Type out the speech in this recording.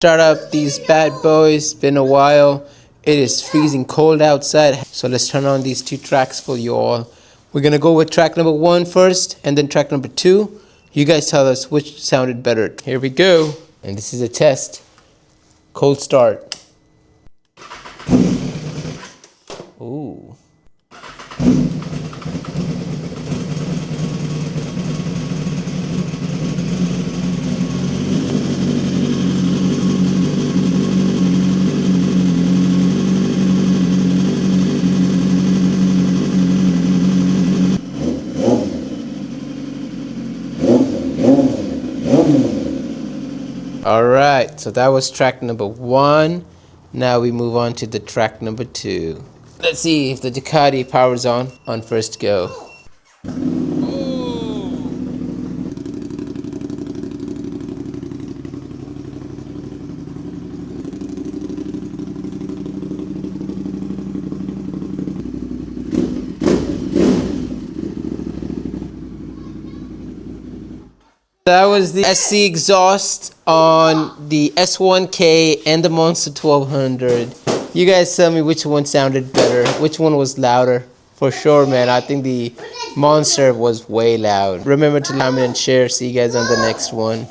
Start up these bad boys. Been a while. It is freezing cold outside. So let's turn on these two tracks for you all. We're gonna go with track number 1 first, and then track number 2. You guys tell us which sounded better. Here we go. And this is a test. Cold start. Ooh. Alright, so that was track number 1. Now we move on to the track number 2. Let's see if the Ducati powers on first go. That was the SC exhaust on the S1K and the Monster 1200. You guys tell me which one sounded better, which one was louder. For sure, man, I think the Monster was way loud. Remember to comment and share. See you guys on the next one.